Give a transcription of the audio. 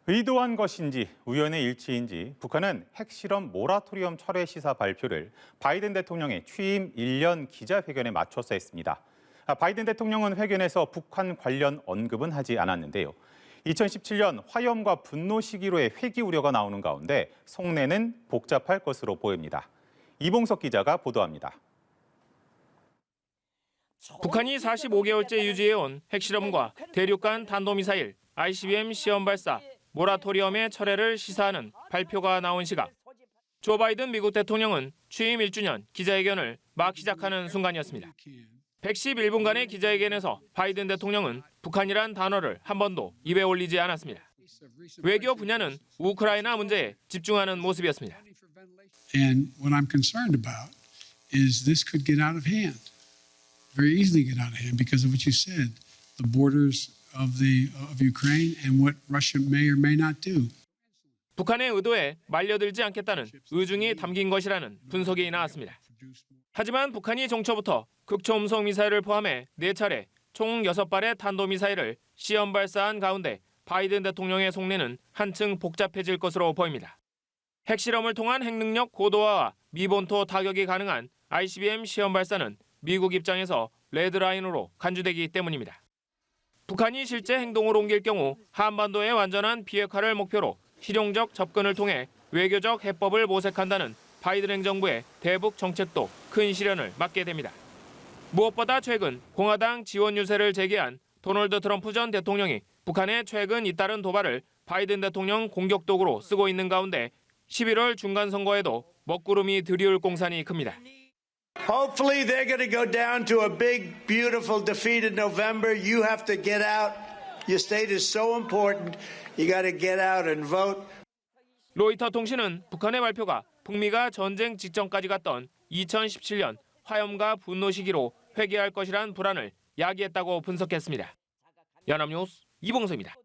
의도한 것인지 우연의 일치인지 북한은 핵실험 모라토리엄 철회 시사 발표를 바이든 대통령의 취임 1년 기자회견에 맞춰서 했습니다. 바이든 대통령은 회견에서 북한 관련 언급은 하지 않았는데요. 2017년 화염과 분노 시기로의 회귀 우려가 나오는 가운데 속내는 복잡할 것으로 보입니다. 이봉석 기자가 보도합니다. 북한이 45개월째 유지해온 핵실험과 대륙간 탄도미사일 ICBM 시험 발사 모라토리엄의 철회를 시사하는 발표가 나온 시각. 조 바이든 미국 대통령은 취임 1주년 기자회견을 막 시작하는 순간이었습니다. 111분간의 기자회견에서 바이든 대통령은 북한이란 단어를 한 번도 입에 올리지 않았습니다. 외교 분야는 우크라이나 문제에 집중하는 모습이었습니다. And what I'm concerned about is this could get out of hand. Very easily get out of hand because of what you said, the borders of Ukraine and what Russia may or may not do. 북한의 의도에 말려들지 않겠다는 의중이 담긴 것이라는 분석이 나왔습니다. 하지만 북한이 정초부터 극초음속 미사일을 포함해 4차례 총 6발의 탄도미사일을 시험 발사한 가운데 바이든 대통령의 속내는 한층 복잡해질 것으로 보입니다. 핵실험을 통한 핵능력 고도화와 미본토 타격이 가능한 ICBM 시험 발사는 미국 입장에서 레드라인으로 간주되기 때문입니다. 북한이 실제 행동을 옮길 경우 한반도의 완전한 비핵화를 목표로 실용적 접근을 통해 외교적 해법을 모색한다는 바이든 행정부의 대북 정책도 큰 시련을 맞게 됩니다. 무엇보다 최근 공화당 지원 유세를 제기한 도널드 트럼프 전 대통령이 북한의 최근 잇따른 도발을 바이든 대통령 공격독으로 쓰고 있는 가운데 11월 중간선거에도 먹구름이 들이올 공산이 큽니다. Hopefully they're going to go down to a big, beautiful defeat in November. You have to get out. Your state is so important. You got to get out and vote. 로이터 통신은 북한의 발표가 북미가 전쟁 직전까지 갔던 2017년 화염과 분노 시기로 회귀할 것이란 불안을 야기했다고 분석했습니다. 연합뉴스 이봉석입니다.